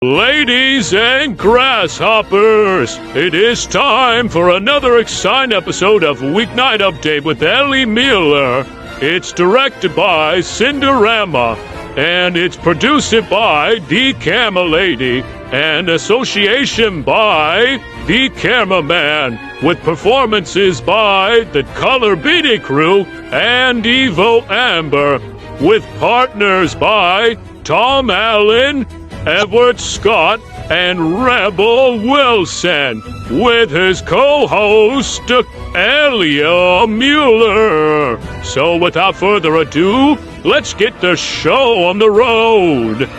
Ladies and grasshoppers, it is time for another exciting episode of Weeknight Update with Ellie Muller. It's directed by Cinderama, and it's produced by The Camera Lady, and association by The Cameraman, with performances by the Color Beatty Crew and Evo Amber, with partners by Tom Allen, Edward Scott, and Rebel Wilson, with his co-host, Elia Muller. So without further ado, let's get the show on the road.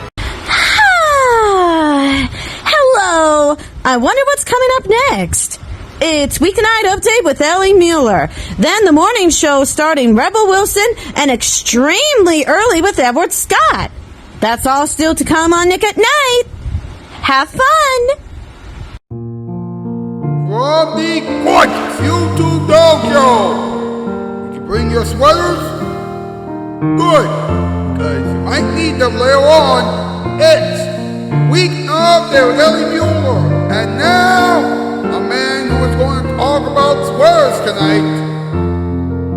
Hello! I wonder what's coming up next. It's Weeknight Update with Ellie Muller. Then the morning show starting Rebel Wilson, and extremely early with Edward Scott. That's all still to come on Nick at Night. Have fun! From the gorgeous YouTube dojo, you can bring your sweaters? Good, because you might need them later on. It's Weeknight Update with Ellie Muller. And now, a man who is going to talk about sweaters tonight.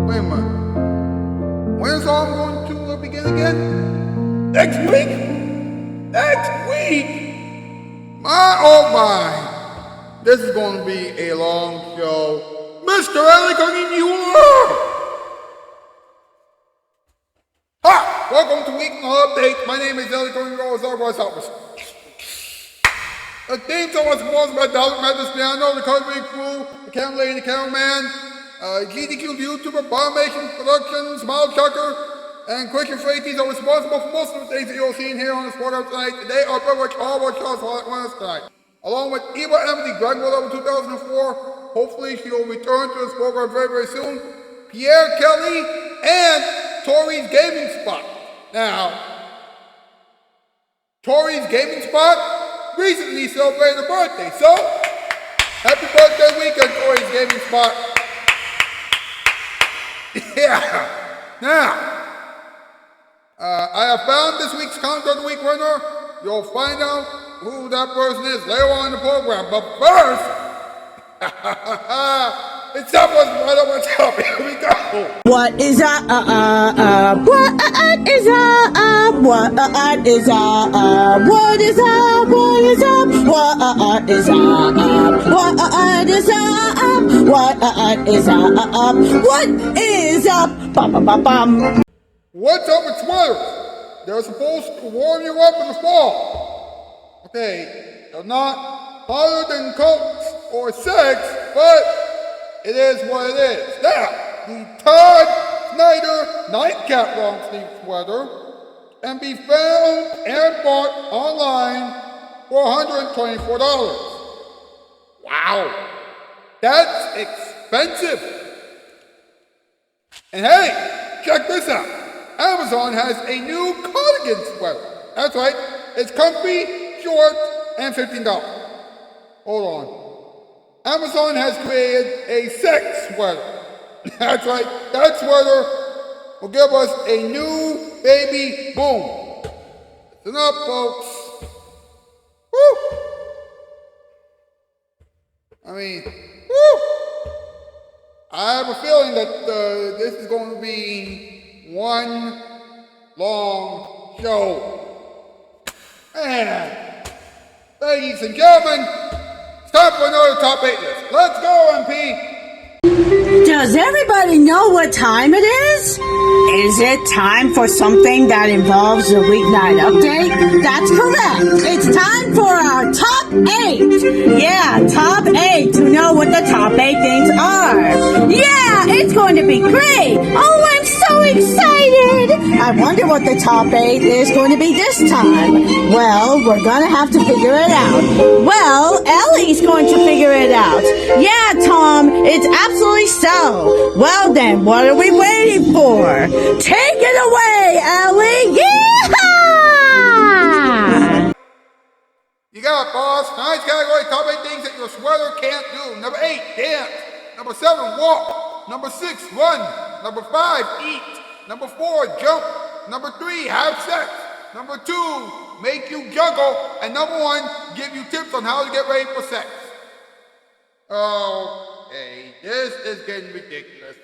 Wait a minute. When is all going to begin again? Next week? Next week? My oh my. This is going to be a long show. Mr. Ellie Muller! Hi! Welcome to Weeknight Update. My name is Ellie Muller. What's up? The theme song was composed by Dallas Mathis Piano, the Color Beatty Crew, the Camera Lady, the Cameraman, GDQ, the YouTuber, Bombation Productions, Smile Chucker, and Christian Freighties are responsible for most of the things that you'll see here on this program tonight. Today, our privilege all our shows all at once tonight. Along with Eva Emily, Dragon Ball Level 2004, hopefully she will return to this program very, very soon. Pierre Kelly, and Tori's Gaming Spot. Now, Tori's Gaming Spot recently celebrated a birthday, so happy birthday weekend, Tori's Gaming Spot. Yeah. Now, I have found this week's Content of the Week winner. You'll find out who that person is later on in the program. But first, it's that one right up on top. Here we go. What is up? What is up? What is up? What is up? What is up? What is up? What is up? What is up? What is up? Bum bum bum bum. What's up with sweaters? They're supposed to warm you up in the fall. Okay, they're not hotter than coats or sex, but it is what it is. Now, the Todd Snyder nightcap long sleeve sweater can be found and bought online for $124. Wow, that's expensive. And hey, check this out. Amazon has a new cardigan sweater. That's right. It's comfy, short, and $15. Hold on. Amazon has created a sex sweater. That's right. That sweater will give us a new baby boom. Listen up, folks. Woo! I have a feeling that this is going to be one long show. And ladies and gentlemen, it's time for another top 8 list. Let's go, MP. Does everybody know what time it is? Is it time for something that involves a weeknight update? That's correct. It's time for our top 8. Yeah, top 8 to know what the top 8 things are. Yeah, it's going to be great. Oh, I'm so excited. I wonder what the top 8 is going to be this time. Well, we're going to have to figure it out. Well, Ellie's going to figure it out. Yeah, Tom, it's absolutely so. Well then, what are we waiting for? Take it away, Ellie! Yeehaw! You got it, boss. Tonight's category, top 8 things that your sweater can't do. Number 8, dance. Number 7, walk. Number 6, run. Number 5, eat. Number 4, jump. Number 3, have sex. Number 2, make you juggle, and number 1, give you tips on how to get ready for sex. Oh, hey, this is getting ridiculous.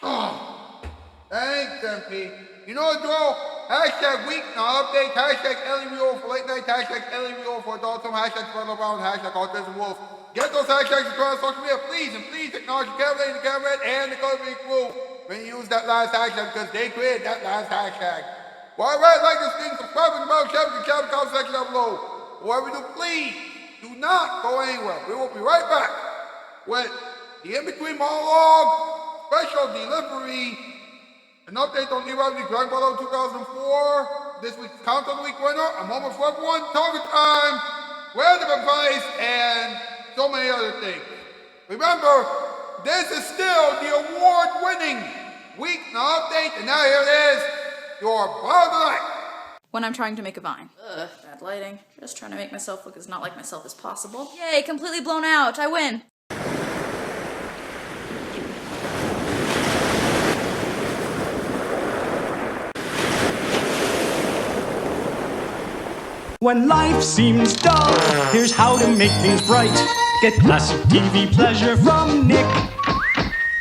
Oh, thanks, MP. You know the drill. Hashtag Weeknight Update, hashtag Ellie Mule for late night, hashtag Ellie Mule for adults, hashtag Brother Brown, hashtag Autism Wolf. Get those hashtags across social media, please, and please acknowledge the camera, and the Color Beat crew when you use that last hashtag, because they created that last hashtag. While right, like this thing, subscribe and about, share the comment section down below. Whatever you do, please do not go anywhere. We will be right back with the in-between monologue, special delivery, an update on the Grand Battle 2004, this week's Count of the Week winner, a moment for everyone, target time, random advice, and so many other things. Remember, this is still the award-winning Weeknight Update, and now here it is, your Bar of the Night. When I'm trying to make a vine. Ugh, bad lighting. Just trying to make myself look as not like myself as possible. Yay, completely blown out. I win. When life seems dull, here's how to make things bright. Get classic TV pleasure from Nick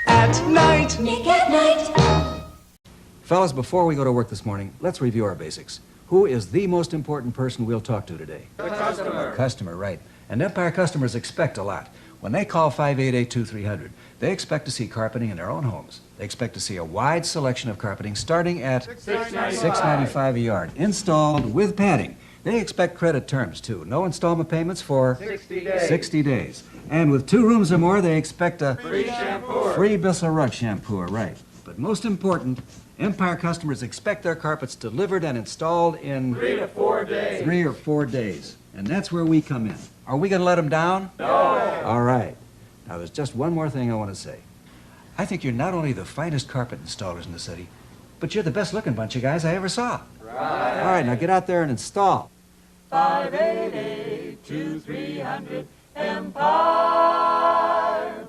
at Night. Nick at Night. Fellas, before we go to work this morning, let's review our basics. Who is the most important person we'll talk to today? The customer. Customer, right. And Empire customers expect a lot. When they call 588-2300, they expect to see carpeting in their own homes. They expect to see a wide selection of carpeting starting at $6.95 a yard, installed with padding. They expect credit terms, too. No installment payments for 60 days. And with 2 rooms or more, they expect a free shampoo. Free Bissell Rug shampoo, right. But most important, Empire customers expect their carpets delivered and installed in 3 to 4 days. 3 or 4 days. And that's where we come in. Are we going to let them down? No. All right. Now, there's just one more thing I want to say. I think you're not only the finest carpet installers in the city, but you're the best-looking bunch of guys I ever saw. Right. All right, now get out there and install. 588-2300 Empire.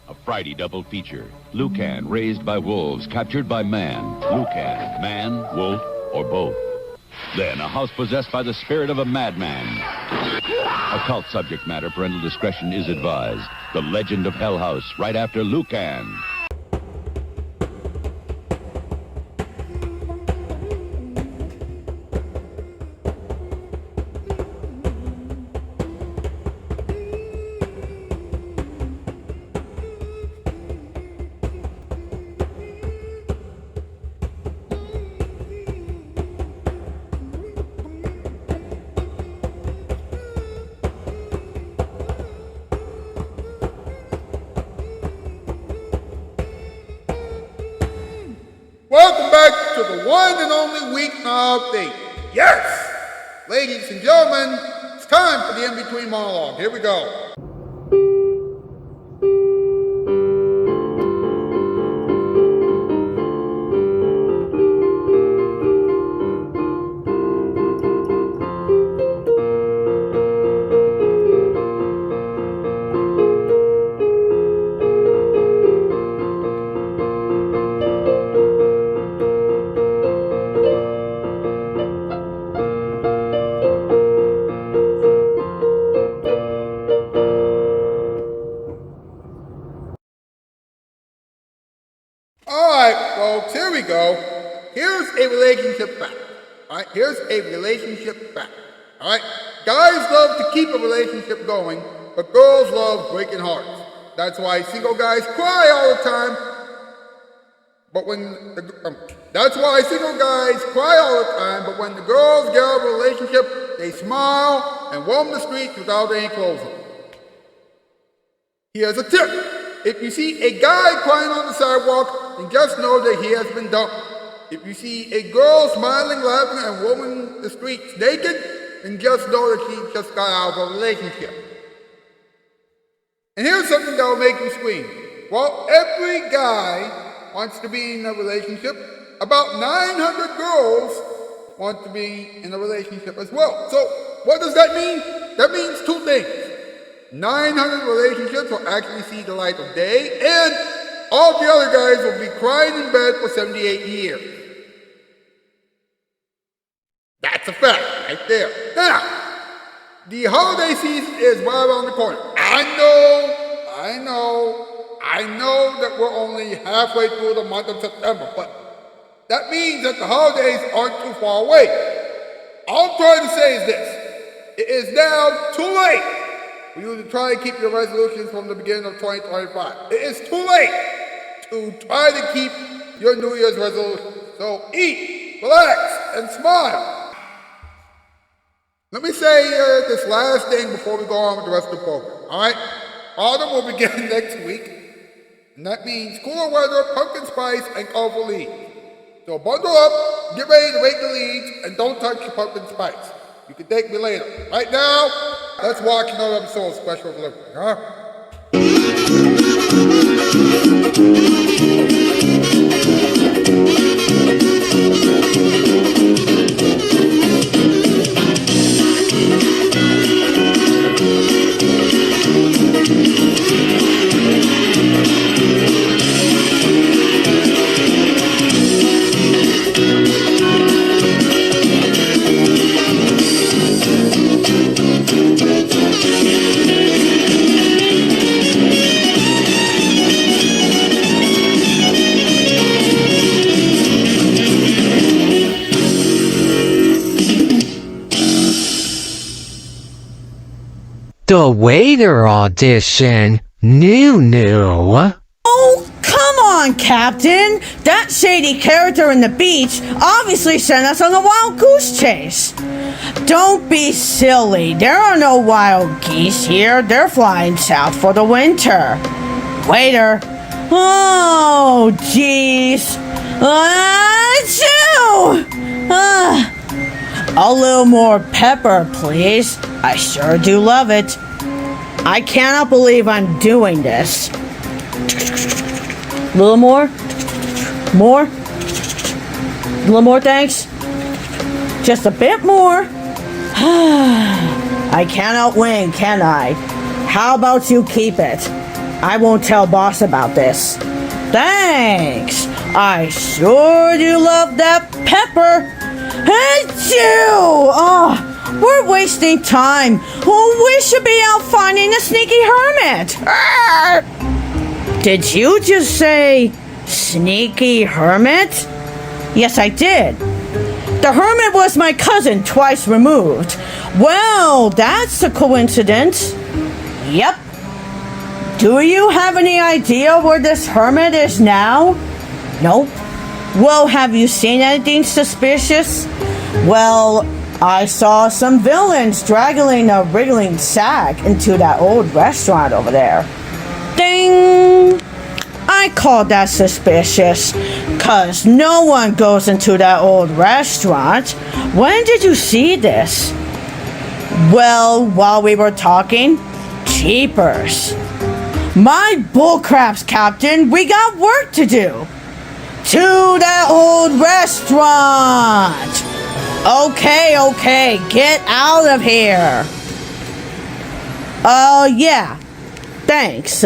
A Friday double feature. Lucan, raised by wolves, captured by man. Lucan, man, wolf, or both. Then a house possessed by the spirit of a madman. Occult subject matter, parental discretion is advised. The Legend of Hell House, right after Lucan. Welcome back to the one and only Weeknight Update. Yes! Ladies and gentlemen, it's time for the in-between monologue. Here we go. Alright, folks, here we go. Here's a relationship fact. Alright, here's a relationship fact. Alright, guys love to keep a relationship going, but girls love breaking hearts. That's why single guys cry all the time. But when that's why single guys cry all the time, but when the girls get out of a relationship, they smile and roam the streets without any clothes on. Here's a tip. If you see a guy crying on the sidewalk, then just know that he has been dumped. If you see a girl smiling, laughing, and roaming the streets naked, then just know that she just got out of a relationship. And here's something that will make you scream. Well, every guy wants to be in a relationship. About 900 girls want to be in a relationship as well. So what does that mean? That means 2 things. 900 relationships will actually see the light of day, and all the other guys will be crying in bed for 78 years. That's a fact, right there. Now, the holiday season is right around the corner. I know that we're only halfway through the month of September, but that means that the holidays aren't too far away. All I'm trying to say is this. It is now too late for you to try and keep your resolutions from the beginning of 2025. It is too late to try to keep your New Year's resolution. So eat, relax, and smile. Let me say this last thing before we go on with the rest of the program, all right? Autumn will begin next week, and that means cooler weather, pumpkin spice, and colorful leaves. So bundle up, get ready to rake the leaves, and don't touch your pumpkin spice. You can thank me later. Right now, let's watch another episode of Special Delivery, huh? The waiter audition. New. Oh, come on, Captain! That shady character in the beach obviously sent us on a wild goose chase. Don't be silly. There are no wild geese here. They're flying south for the winter. Waiter. Oh, jeez. Achoo! A little more pepper, please. I sure do love it. I cannot believe I'm doing this. A little more? More? A little more, thanks? Just a bit more? I cannot win, can I? How about you keep it? I won't tell boss about this. Thanks! I sure do love that pepper! Achoo! Oh, we're wasting time. We should be out finding the sneaky hermit. Did you just say sneaky hermit? Yes, I did. The hermit was my cousin twice removed. Well, that's a coincidence. Yep. Do you have any idea where this hermit is now? Nope. Well, have you seen anything suspicious? Well, I saw some villains dragging a wriggling sack into that old restaurant over there. Ding! I call that suspicious, 'cause no one goes into that old restaurant. When did you see this? Well, while we were talking, cheapers. My bullcraps, Captain, we got work to do. To that old restaurant! Okay, get out of here. Yeah. Thanks,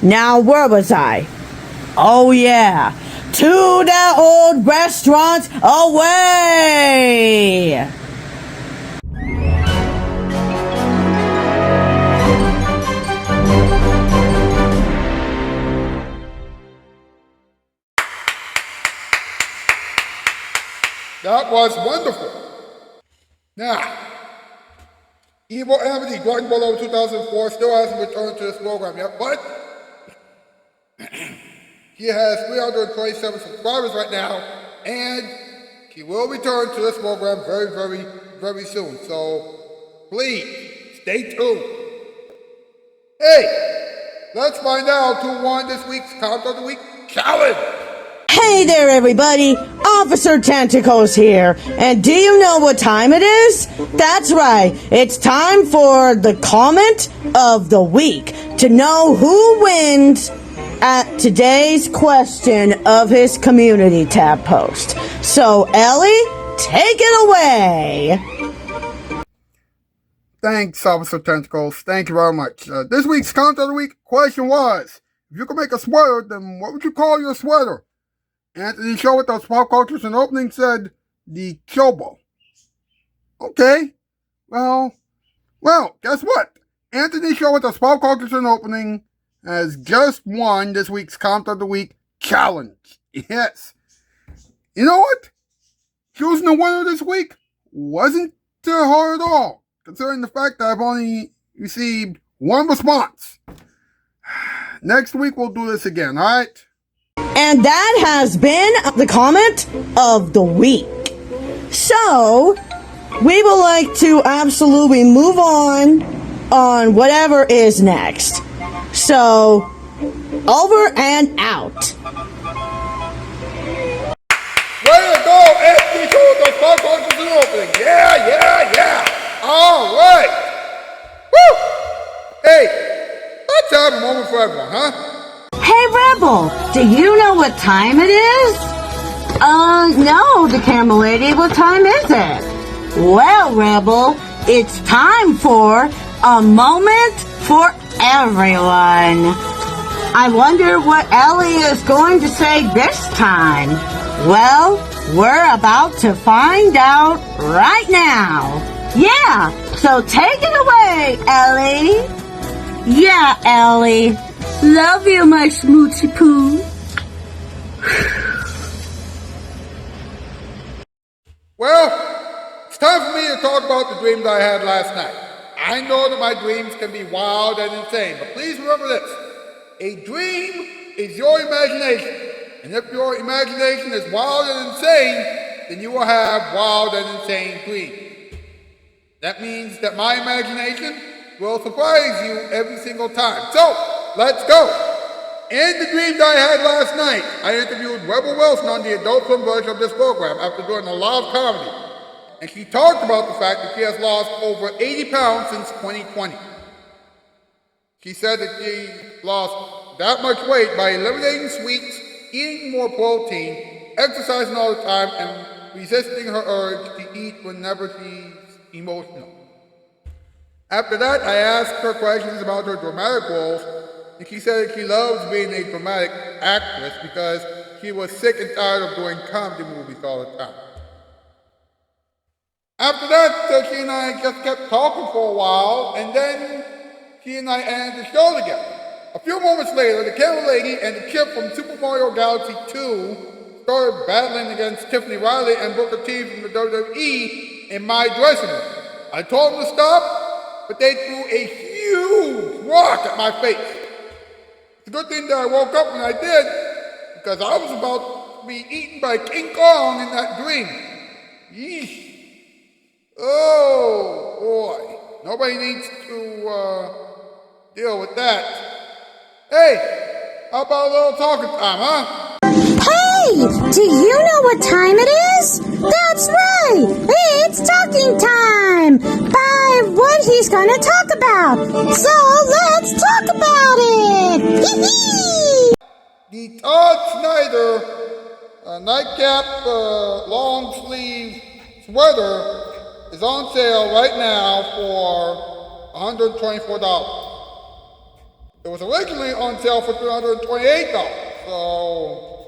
now where was I? Oh yeah. To that old restaurant away! That was wonderful. Now, Evil Amity, Dragon Ball over 2004, still hasn't returned to this program yet, but he has 327 subscribers right now, and he will return to this program very soon. So, please, stay tuned. Hey, let's find out who won this week's Count of the Week challenge. Hey there, everybody! Officer Tentacles here, and do you know what time it is? That's right, it's time for the comment of the week to know who wins at today's question of his community tab post. So, Ellie, take it away! Thanks, Officer Tentacles. Thank you very much. This week's Count of the Week question was, if you could make a sweater, then what would you call your sweater? Anthony Show with those pop cultures and opening said, the Chobo. Okay. Well, guess what? Anthony Show at the Small Caucus opening has just won this week's Count of the Week challenge. Yes. You know what? Choosing a winner this week wasn't hard at all, considering the fact that I've only received one response. Next week we'll do this again, alright? And that has been the comment of the week. So, we would like to absolutely move on whatever is next. So, over and out. Way to go, Anthony Show at the Small Caucus opening. Yeah. Alright. Woo! Hey, let's have a moment for everyone, huh? Hey, Rebel, do you know what time it is? No, the camera lady, what time is it? Well, Rebel, it's time for a moment for everyone. I wonder what Ellie is going to say this time. Well, we're about to find out right now. Yeah, so take it away, Ellie. Yeah, Ellie. Love you, my smoochie poo. Well, it's time for me to talk about the dreams I had last night. I know that my dreams can be wild and insane, but please remember this. A dream is your imagination. And if your imagination is wild and insane, then you will have wild and insane dreams. That means that my imagination will surprise you every single time. So, let's go. In the dreams I had last night, I interviewed Rebel Wilson on the adult film version of this program after doing a lot of comedy. And she talked about the fact that she has lost over 80 pounds since 2020. She said that she lost that much weight by eliminating sweets, eating more protein, exercising all the time, and resisting her urge to eat whenever she's emotional. After that, I asked her questions about her dramatic roles, and she said that she loves being a dramatic actress because she was sick and tired of doing comedy movies all the time. After that, she and I just kept talking for a while, and then she and I ended the show together. A few moments later, the camera lady and the Chip from Super Mario Galaxy 2 started battling against Tiffany Riley and Booker T from the WWE in my dressing room. I told them to stop, but they threw a huge rock at my face. It's a good thing that I woke up when I did, because I was about to be eaten by King Kong in that dream. Yeesh. Oh, boy. Nobody needs to deal with that. Hey, how about a little talking time, huh? Hey, do you know what time it is? That's right. It's talking time. By what he's going to talk about. So let's talk about it. Hee-hee. The Todd Snyder nightcap long sleeve sweater is on sale right now for $124. It was originally on sale for $328, so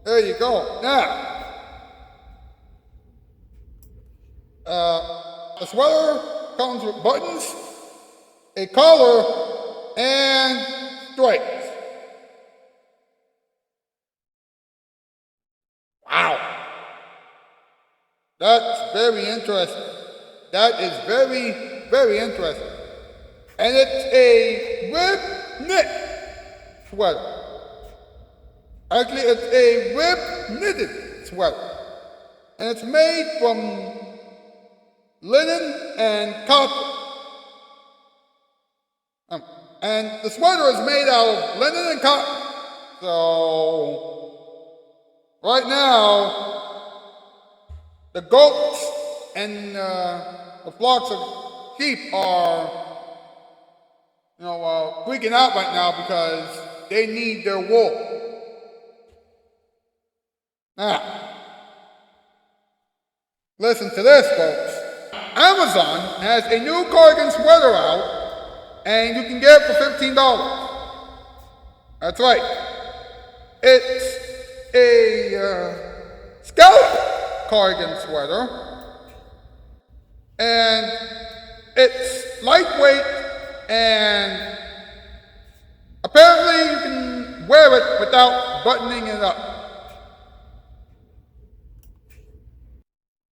there you go. Now, the sweater comes with buttons, a collar, and stripes. Wow. That's very interesting. That is very, very interesting. And it's a rib knit sweater. Actually, it's a rib knitted sweater. And it's made from linen and cotton. And the sweater is made out of linen and cotton. So, right now, the goats and the flocks of sheep are freaking out right now because they need their wool. Now, listen to this, folks. Amazon has a new cardigan sweater out, and you can get it for $15. That's right. It's a scalp cardigan sweater, And it's lightweight, and apparently you can wear it without buttoning it up.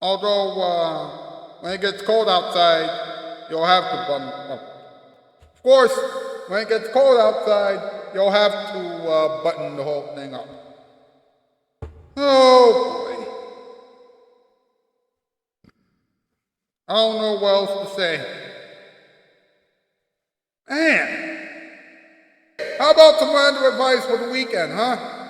Although, when it gets cold outside, you'll have to button it up. Of course, when it gets cold outside, you'll have to button the whole thing up. Oh boy. I don't know what else to say. Man. How about some random advice for the weekend, huh?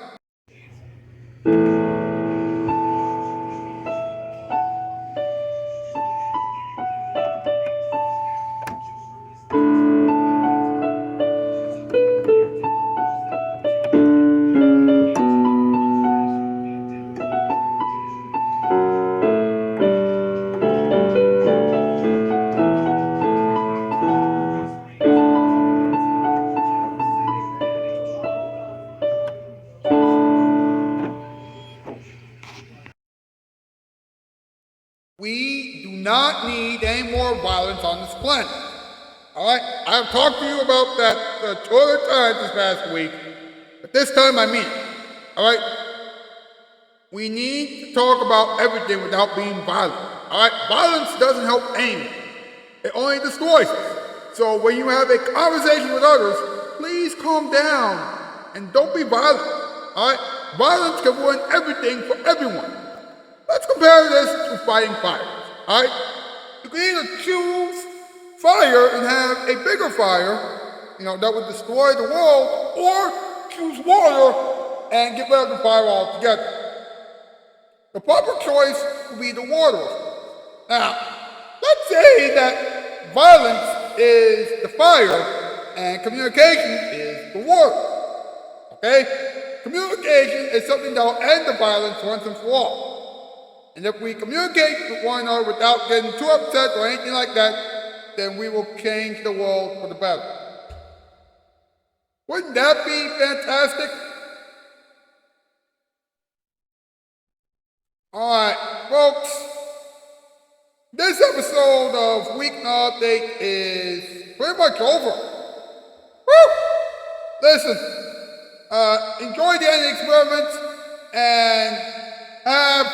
We do not need any more violence on this planet. Alright? I have talked to you about that 2 other times this past week, but this time I mean it. Alright? We need to talk about everything without being violent. Alright? Violence doesn't help anyone. It only destroys us. So when you have a conversation with others, please calm down and don't be violent. Alright? Violence can ruin everything for everyone. Let's compare this to fighting fires, alright? You can either choose fire and have a bigger fire, that would destroy the world, or choose water and get rid of the fire altogether. The proper choice would be the water. Now, let's say that violence is the fire and communication is the water, okay? Communication is something that will end the violence once and for all. And if we communicate with one another without getting too upset or anything like that, then we will change the world for the better. Wouldn't that be fantastic? Alright, folks. This episode of Weeknight Update is pretty much over. Woo! Listen, enjoy the ending experiments and have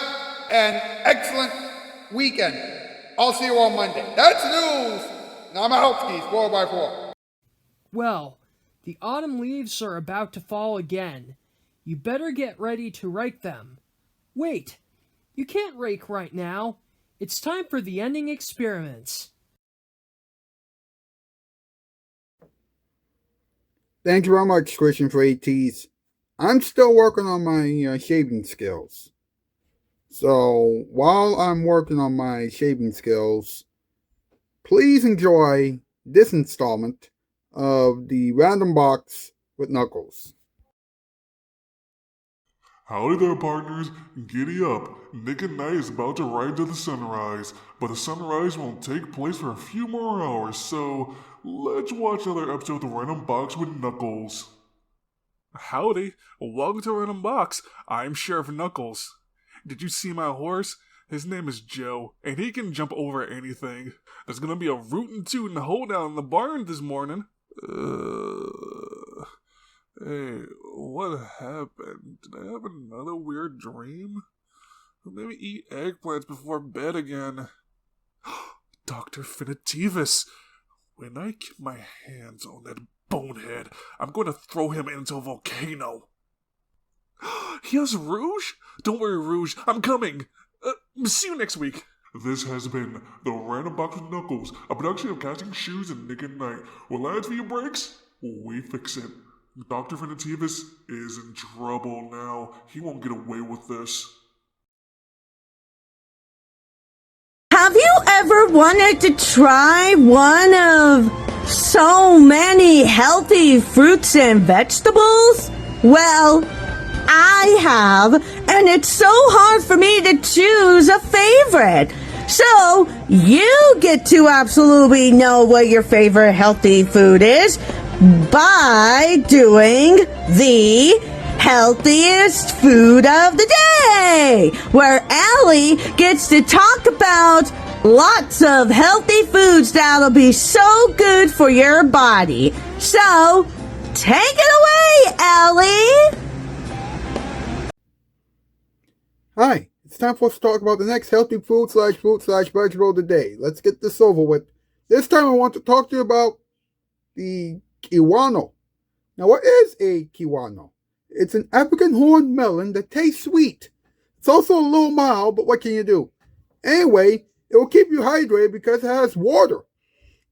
an excellent weekend. I'll see you on Monday. That's news. And I'm out, skis, 4x4. Well, the autumn leaves are about to fall again. You better get ready to rake them. Wait, you can't rake right now. It's time for the ending experiments. Thank you very much, Christian, for ATs. I'm still working on my shaving skills. So, while I'm working on my shaving skills, please enjoy this installment of the Random Box with Knuckles. Howdy there, partners. Giddy up. Nick and Night is about to ride to the sunrise, but the sunrise won't take place for a few more hours, so let's watch another episode of the Random Box with Knuckles. Howdy. Welcome to Random Box. I'm Sheriff Knuckles. Did you see my horse? His name is Joe, and he can jump over anything. There's gonna be a rootin' tootin' hoedown in the barn this morning. Hey, what happened? Did I have another weird dream? Maybe eat eggplants before bed again. Dr. Finitivus! When I get my hands on that bonehead, I'm going to throw him into a volcano. He has Rouge? Don't worry, Rouge. I'm coming. See you next week. This has been the Random Box with Knuckles, a production of Casting Shoes and Nick and Night. When Lads View breaks, we fix it. Dr. Finitivus is in trouble now. He won't get away with this. Have you ever wanted to try one of so many healthy fruits and vegetables? Well, I have, and it's so hard for me to choose a favorite. So, you get to absolutely know what your favorite healthy food is by doing the healthiest food of the day, where Allie gets to talk about Lots of healthy foods that'll be so good for your body. So, take it away, Ellie! Hi, it's time for us to talk about the next healthy food/fruit/vegetable of the day. Let's get this over with. This time I want to talk to you about the kiwano. Now, what is a kiwano? It's an African horned melon that tastes sweet. It's also a little mild, but what can you do? Anyway, it will keep you hydrated because it has water.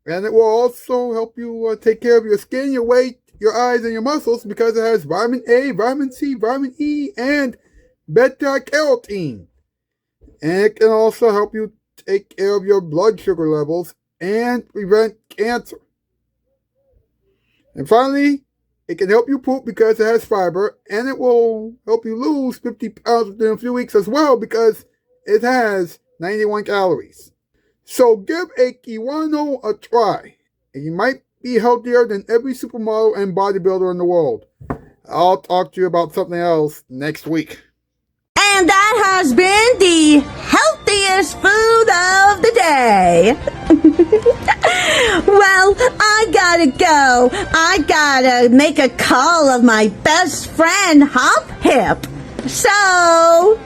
And it will also help you take care of your skin, your weight, your eyes, and your muscles because it has vitamin A, vitamin C, vitamin E, and beta-carotene. And it can also help you take care of your blood sugar levels and prevent cancer. And finally, it can help you poop because it has fiber, and it will help you lose 50 pounds within a few weeks as well because it has 91 calories. So give a kiwano a try, and you might be healthier than every supermodel and bodybuilder in the world. I'll talk to you about something else next week. And that has been the healthiest food of the day. Well, I gotta go. I gotta make a call of my best friend, Hop Hip. So,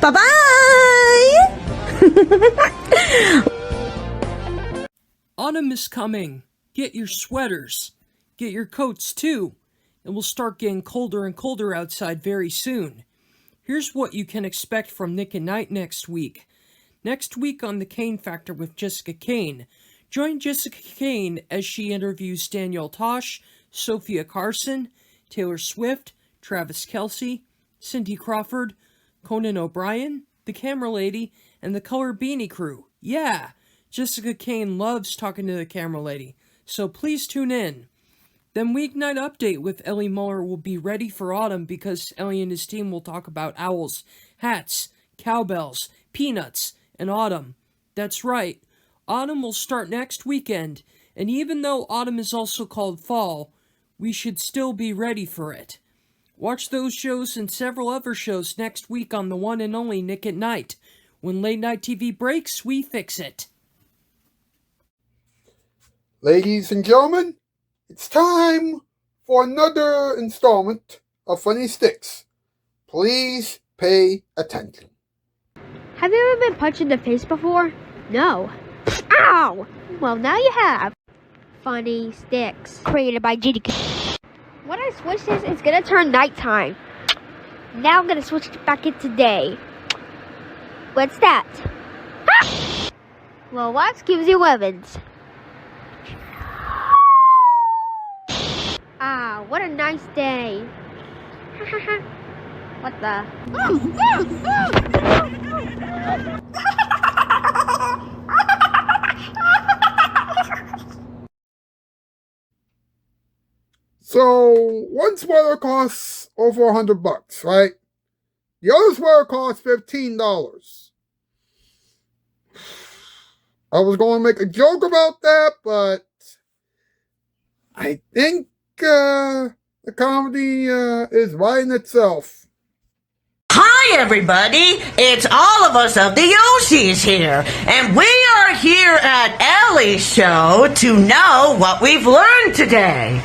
bye-bye. Autumn is coming. Get your sweaters. Get your coats too. It will start getting colder and colder outside very soon. Here's what you can expect from Nick at Night next week. Next week on The Kane Factor with Jessica Kane. Join Jessica Kane as she interviews Danielle Tosh, Sophia Carson, Taylor Swift, Travis Kelce, Cindy Crawford, Conan O'Brien, The Camera Lady, and the Color Beanie Crew. Yeah, Jessica Kane loves talking to the Camera Lady, so please tune in. Then Weeknight Update with Ellie Muller will be ready for autumn because Ellie and his team will talk about owls, hats, cowbells, peanuts, and autumn. That's right, autumn will start next weekend, and even though autumn is also called fall, we should still be ready for it. Watch those shows and several other shows next week on the one and only Nick at Night. When late night TV breaks, we fix it. Ladies and gentlemen, it's time for another installment of Funny Sticks. Please pay attention. Have you ever been punched in the face before? No. Ow! Well, now you have. Funny Sticks, created by GD. When I switch this, it's gonna turn nighttime. Now I'm gonna switch it back into day. What's that? Well, what gives you weapons? Ah, what a nice day. What the? So, one sweater costs over $100, right? The other sweater costs $15. I was going to make a joke about that, but I think the comedy is writing itself. Hi, everybody. It's all of us of the Yoshis here, and we are here at Ellie's show to know what we've learned today.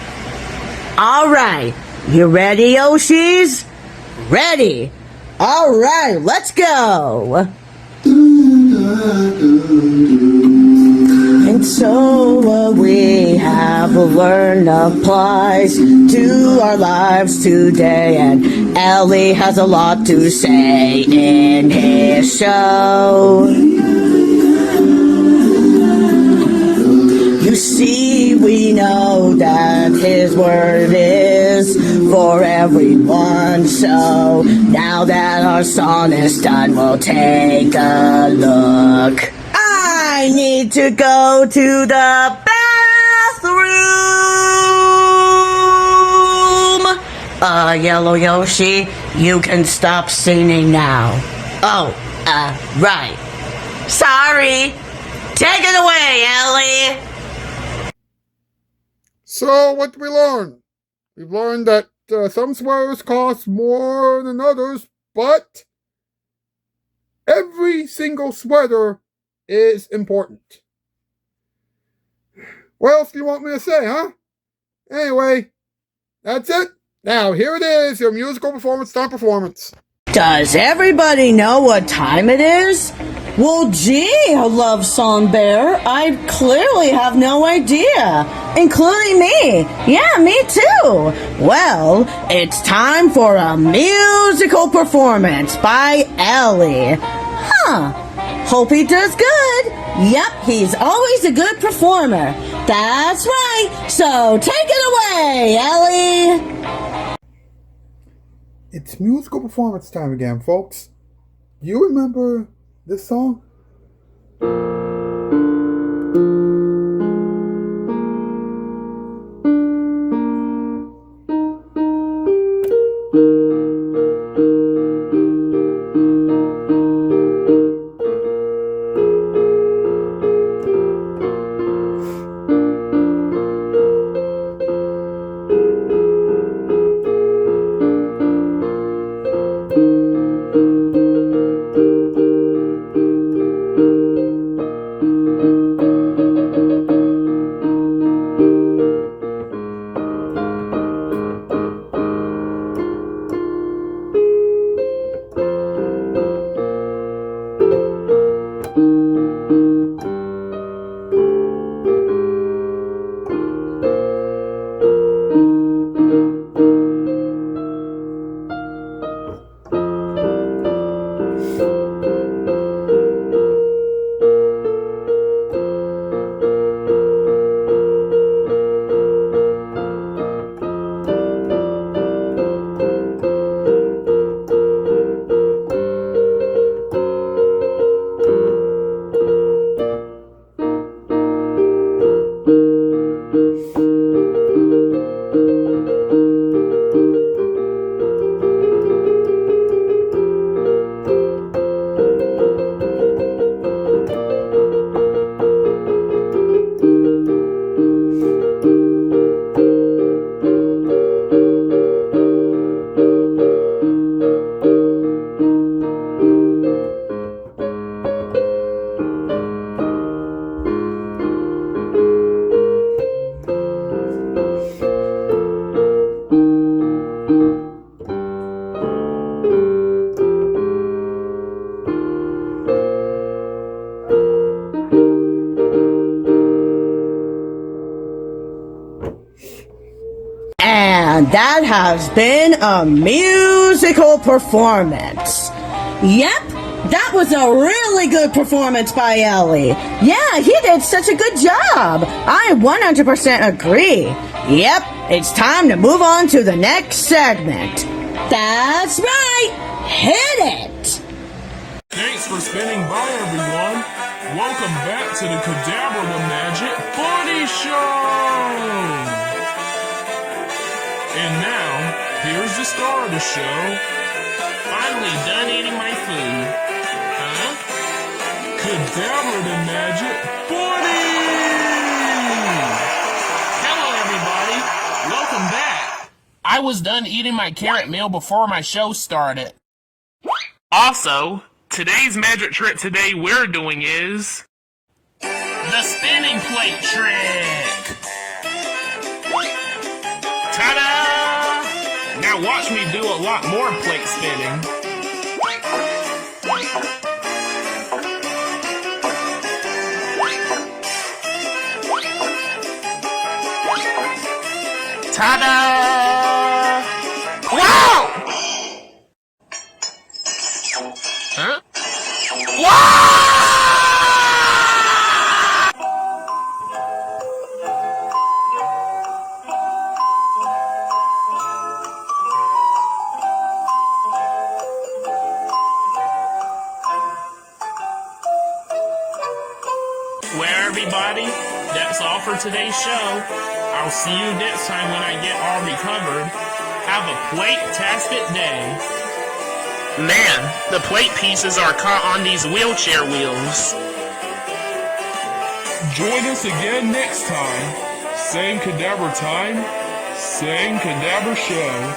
All right. You ready, Yoshis? Ready. All right, let's go. And so what we have learned applies to our lives today, and Ellie has a lot to say in his show. You see, we know that his word is for everyone, so now that our song is done, we'll take a look. I need to go to the bathroom! Yellow Yoshi, you can stop singing now. Oh, right. Sorry. Take it away, Ellie! So, what did we learn? We've learned that some sweaters cost more than others, but every single sweater is important. What else do you want me to say, huh? Anyway, that's it. Now, here it is, your musical performance time performance. Does everybody know what time it is? Well, gee, Love Song Bear, I clearly have no idea. Including me. Yeah, me too. Well, it's time for a musical performance by Ellie. Huh. Hope he does good. Yep, he's always a good performer. That's right. So take it away, Ellie. It's musical performance time again, folks. Do you remember this song? And that has been a musical performance. Yep, that was a really good performance by Ellie. Yeah, he did such a good job. I 100% agree. Yep, it's time to move on to the next segment. That's right, hit it! Thanks for spinning by, everyone. Welcome back to the Cadabra Magic Funny Show! And now, here's the star of the show. Finally done eating my food. Huh? Cadabra Magic Funny! Hello, everybody. Welcome back. I was done eating my carrot meal before my show started. Also, today's magic trick today we're doing is the spinning plate trick. Ta-da! Now watch me do a lot more plate spinning. Ta-da! Wow! Huh? Wow! Well, everybody, that's all for today's show. I'll see you next time when I get all recovered. Have a plate-tastic day. Man, the plate pieces are caught on these wheelchair wheels. Join us again next time. Same Cadabra time, same Cadabra show.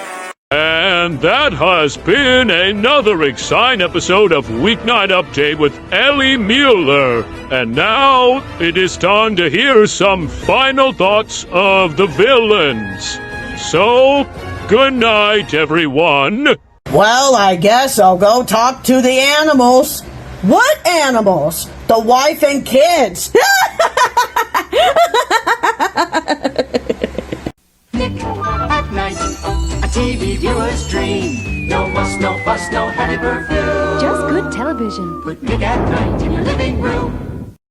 And And that has been another exciting episode of Weeknight Update with Ellie Muller. And now it is time to hear some final thoughts of the villains. So, good night, everyone. Well, I guess I'll go talk to the animals. What animals? The wife and kids. Nick at Night, a TV viewer's dream. No muss, no fuss, no heavy perfume. Just good television. Put Nick at Night in your living room.